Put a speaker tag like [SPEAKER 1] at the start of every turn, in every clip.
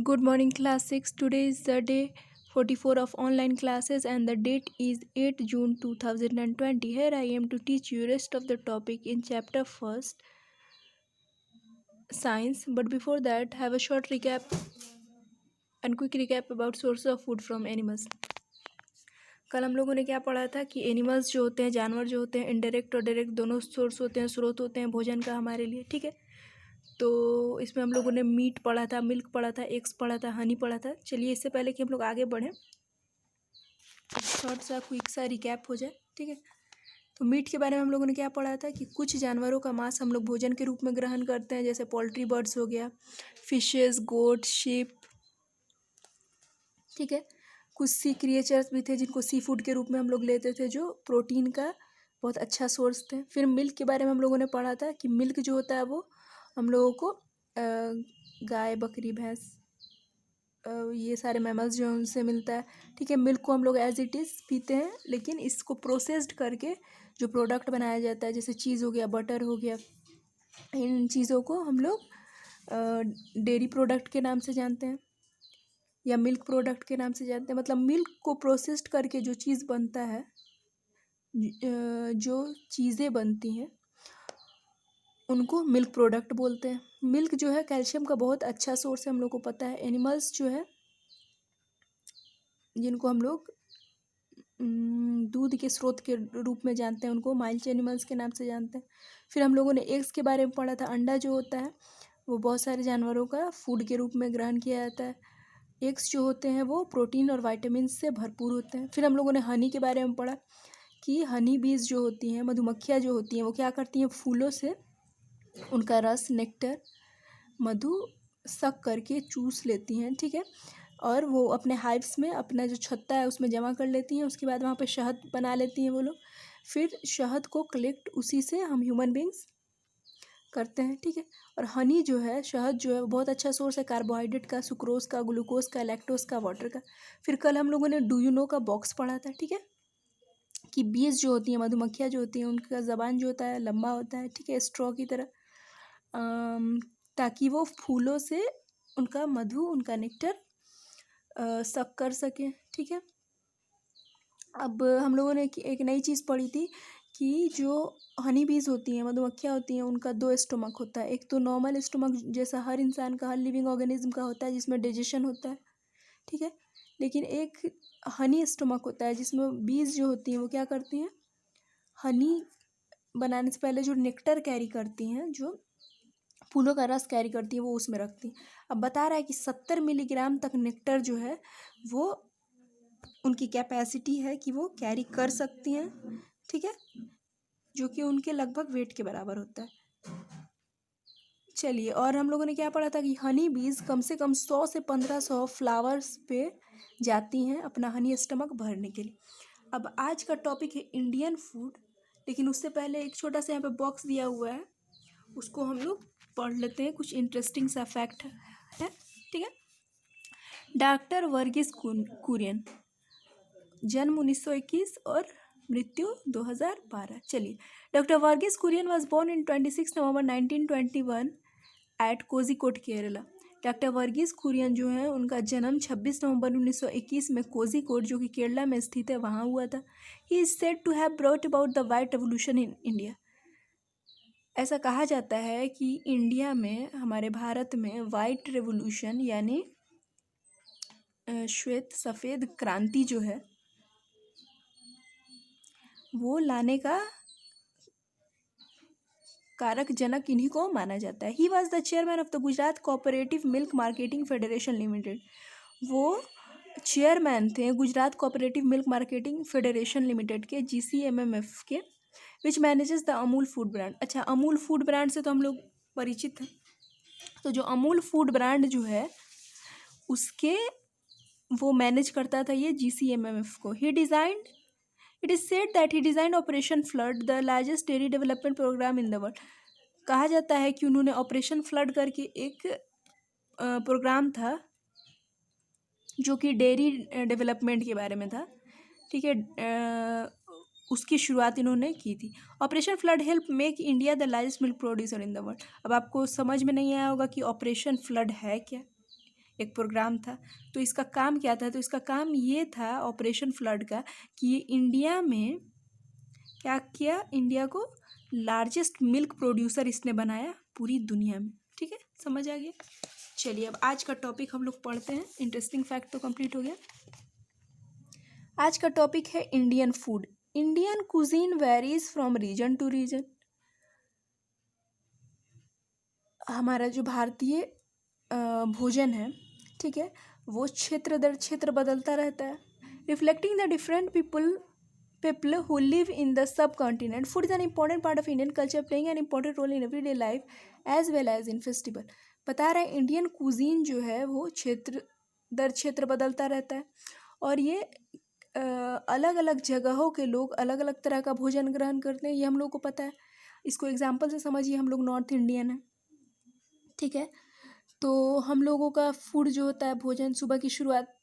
[SPEAKER 1] Good morning, class 6. Today is the day 44 of online classes and the date is 8 June 2020. Here I am to teach you rest of the topic in chapter first, science. But before that, have a short recap and quick recap about sources of food from animals. कल हम लोगों ने क्या पढ़ा था कि animals जो होते हैं, जानवर जो होते हैं, इनडायरेक्ट और डायरेक्ट दोनों सोर्स होते हैं, स्रोत होते हैं भोजन का हमारे लिए। ठीक है, तो इसमें हम लोगों ने मीट पढ़ा था, मिल्क पढ़ा था, एग्स पढ़ा था, हनी पढ़ा था। चलिए इससे पहले कि हम लोग आगे बढ़ें, शॉर्ट सा क्विक सा रिकैप हो जाए। ठीक है, तो मीट के बारे में हम लोगों ने क्या पढ़ा था कि कुछ जानवरों का मांस हम लोग भोजन के रूप में ग्रहण करते हैं, जैसे पोल्ट्री, बर्ड्स हो गया, फिशेस, गोट, शिप। ठीक है, कुछ सी क्रिएचर्स भी थे जिनको सी फूड के रूप में हम लोग लेते थे, जो प्रोटीन का बहुत अच्छा सोर्स थे। फिर मिल्क के बारे में हम लोगों ने पढ़ा था कि मिल्क जो होता है वो हम लोगों को गाय, बकरी, भैंस, ये सारे मैमल्स जो हैं उनसे मिलता है। ठीक है, मिल्क को हम लोग एज इट इज़ पीते हैं, लेकिन इसको प्रोसेस्ड करके जो प्रोडक्ट बनाया जाता है, जैसे चीज़ हो गया, बटर हो गया, इन चीज़ों को हम लोग डेयरी प्रोडक्ट के नाम से जानते हैं या मिल्क प्रोडक्ट के नाम से जानते हैं। मतलब मिल्क को प्रोसेस्ड करके जो चीज़ बनता है, जो चीज़ें बनती हैं उनको मिल्क प्रोडक्ट बोलते हैं। मिल्क जो है कैल्शियम का बहुत अच्छा सोर्स है, हम लोग को पता है। एनिमल्स जो है जिनको हम लोग दूध के स्रोत के रूप में जानते हैं, उनको माइल्ड एनिमल्स के नाम से जानते हैं। फिर हम लोगों ने एग्स के बारे में पढ़ा था। अंडा जो होता है वो बहुत सारे जानवरों का फूड के रूप में ग्रहण किया जाता है। एग्स जो होते हैं वो प्रोटीन और विटामिन से भरपूर होते हैं। फिर हम लोगों ने हनी के बारे में पढ़ा कि हनी बीज जो होती हैं, मधुमक्खियाँ जो होती हैं, वो क्या करती हैं, फूलों से उनका रस, नेक्टर, मधु सक करके चूस लेती हैं। ठीक है, और वो अपने हाइव्स में अपना जो छत्ता है उसमें जमा कर लेती हैं। उसके बाद वहाँ पे शहद बना लेती हैं वो लोग। फिर शहद को कलेक्ट उसी से हम ह्यूमन बींग्स करते हैं। ठीक है, और हनी जो है, शहद जो है, वो बहुत अच्छा सोर्स है कार्बोहाइड्रेट का, सुक्रोज का, ग्लूकोज का, लैक्टोज का, वाटर का। फिर कल हम लोगों ने डू यू नो का बॉक्स पढ़ा था। ठीक है, कि बीज जो होती हैं, मधुमक्खियाँ जो होती हैं, उनका ज़बान जो होता है लंबा होता है। ठीक है, स्ट्रॉ की तरह, ताकि वो फूलों से उनका मधु, उनका नेक्टर सक कर सकें। ठीक है, अब हम लोगों ने एक नई चीज़ पढ़ी थी कि जो हनी बीज होती हैं, मधुमक्खियाँ होती हैं, उनका दो स्टोमक होता है। एक तो नॉर्मल स्टोमक जैसा हर इंसान का, हर लिविंग ऑर्गेनिज्म का होता है, जिसमें डाइजेशन होता है। ठीक है, लेकिन एक हनी स्टोमक होता है जिसमें बीज जो होती हैं वो क्या करती हैं, हनी बनाने से पहले जो नेक्टर कैरी करती हैं, जो फूलों का रस कैरी करती है, वो उसमें रखती हैं। अब बता रहा है कि 70 मिलीग्राम तक नेक्टर जो है वो उनकी कैपेसिटी है कि वो कैरी कर सकती हैं। ठीक है, जो कि उनके लगभग वेट के बराबर होता है। चलिए, और हम लोगों ने क्या पढ़ा था कि हनी बीज कम से कम 100 से 1500 फ्लावर्स पे जाती हैं अपना हनी स्टमक भरने के लिए। अब आज का टॉपिक है इंडियन फूड, लेकिन उससे पहले एक छोटा सा यहाँ पे बॉक्स दिया हुआ है, उसको हम लोग पढ़ लेते हैं। कुछ इंटरेस्टिंग सा फैक्ट है। ठीक है, डॉक्टर वर्गीस कुरियन, जन्म 1921 और मृत्यु 2012। चलिए, doctor Verghese Kurien was born in 26 November 1921 at Kozhikode, Kerala. Doctor Verghese Kurien जो है, उनका जन्म 26 नवंबर 1921 में कोझिकोड, जो कि केरला में स्थित है, वहाँ हुआ था। He is said to have brought about the white revolution in India. ऐसा कहा जाता है कि इंडिया में, हमारे भारत में, वाइट रेवोल्यूशन यानी श्वेत सफ़ेद क्रांति जो है वो लाने का कारक जनक इन्हीं को माना जाता है। He was the chairman of the Gujarat cooperative milk marketing federation limited. वो चेयरमैन थे Gujarat cooperative milk marketing federation limited के, GCMMF के, which manages the Amul food brand. अच्छा, अमूल फूड ब्रांड से तो हम लोग परिचित हैं। तो जो अमूल फूड ब्रांड जो है उसके वो मैनेज करता था ये GCMMF को। It is said that he designed Operation Flood, the largest dairy development program in the world. कहा जाता है कि उन्होंने ऑपरेशन फ्लड करके एक प्रोग्राम था जो कि डेयरी डेवलपमेंट के बारे में था। ठीक है, उसकी शुरुआत इन्होंने की थी। Operation flood help make India the largest milk producer in the world. अब आपको समझ में नहीं आया होगा कि ऑपरेशन फ्लड है क्या, एक प्रोग्राम था। तो इसका काम क्या था, तो इसका काम ये था ऑपरेशन फ्लड का, कि ये इंडिया में क्या किया, इंडिया को लार्जेस्ट मिल्क प्रोड्यूसर इसने बनाया पूरी दुनिया में। ठीक है, समझ आ गया। चलिए अब आज का टॉपिक हम लोग पढ़ते हैं। इंटरेस्टिंग फैक्ट तो कंप्लीट हो गया। आज का टॉपिक है Indian food. Indian cuisine varies from region to region. हमारा जो भारतीय भोजन है, ठीक है, वो क्षेत्र दर क्षेत्र बदलता रहता है। Reflecting the different people who live in the subcontinent. Food is an important part of Indian culture, playing an important role in everyday life as well as in festival. बता रहे हैं इंडियन कुजीन जो है वो क्षेत्र दर क्षेत्र बदलता रहता है, और ये अलग अलग जगहों के लोग अलग अलग तरह का भोजन ग्रहण करते हैं, ये हम लोग को पता है। इसको एग्जाम्पल से समझिए, हम लोग नॉर्थ इंडियन हैं, ठीक है, तो हम लोगों का फूड जो होता है, भोजन, सुबह की शुरुआत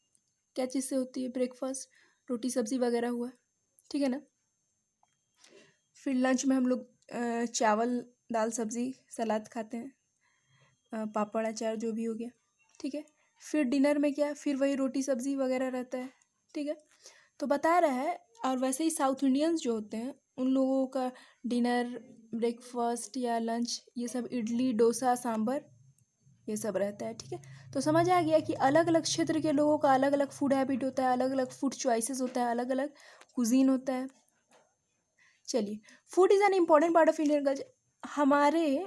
[SPEAKER 1] क्या चीज़ से होती है, ब्रेकफास्ट, रोटी सब्जी वगैरह हुआ, ठीक है ना। फिर लंच में हम लोग चावल दाल सब्ज़ी सलाद खाते हैं, पापड़ अचार जो भी हो गया, ठीक है। फिर डिनर में क्या, फिर वही रोटी सब्ज़ी वगैरह रहता है, ठीक है। तो बता रहा है, और वैसे ही साउथ इंडियंस जो होते हैं उन लोगों का डिनर, ब्रेकफास्ट या लंच ये सब इडली डोसा सांभर ये सब रहता है, ठीक है। तो समझ आ गया कि अलग अलग क्षेत्र के लोगों का अलग अलग फूड हैबिट होता है, अलग अलग फूड चॉइसेस होता है, अलग अलग कुजीन होता है। चलिए, food is an important part of Indian culture. हमारे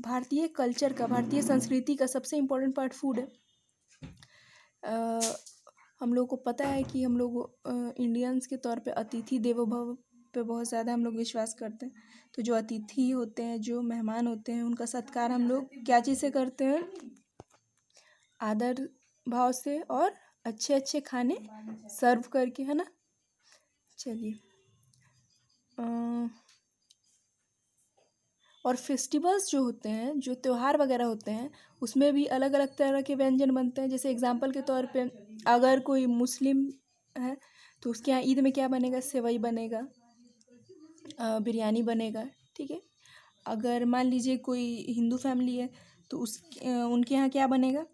[SPEAKER 1] भारतीय कल्चर का, भारतीय संस्कृति का सबसे इम्पोर्टेंट पार्ट फूड है। हम लोग को पता है कि हम लोग इंडियंस के तौर पे अतिथि देवो भव पे बहुत ज़्यादा हम लोग विश्वास करते हैं। तो जो अतिथि होते हैं, जो मेहमान होते हैं, उनका सत्कार हम लोग क्या चीज़ से करते हैं, आदर भाव से और अच्छे अच्छे खाने सर्व करके, है ना। चलिए, और फेस्टिवल्स जो होते हैं, जो त्यौहार वगैरह होते हैं, उसमें भी अलग अलग तरह के व्यंजन बनते हैं। जैसे एग्जांपल के तौर पे अगर कोई मुस्लिम है तो उसके यहाँ ईद में क्या बनेगा, सेवई बनेगा, बिरयानी बनेगा, ठीक है। अगर मान लीजिए कोई हिंदू फैमिली है तो उनके यहाँ क्या बनेगा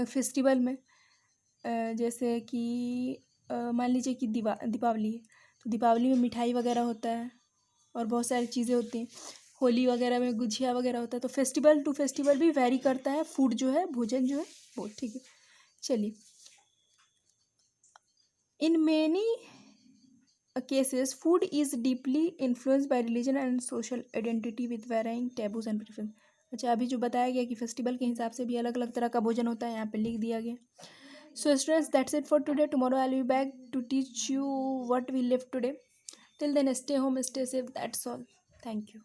[SPEAKER 1] फेस्टिवल में, जैसे कि मान लीजिए कि दीपावली है तो दीपावली में मिठाई वगैरह होता है और बहुत सारी चीज़ें होती हैं। होली वगैरह में गुजिया वगैरह होता है। तो फेस्टिवल टू फेस्टिवल भी वैरी करता है फूड जो है, भोजन जो है वो, ठीक है। चलिए, in many cases food is deeply influenced by religion and social identity with varying taboos and preference. अच्छा, अभी जो बताया गया कि फेस्टिवल के हिसाब से भी अलग अलग तरह का भोजन होता है, यहाँ पे लिख दिया गया। So students, that's it for today. Tomorrow I'll be back to teach you what we left today. Till then, stay home, stay safe. That's all. Thank you.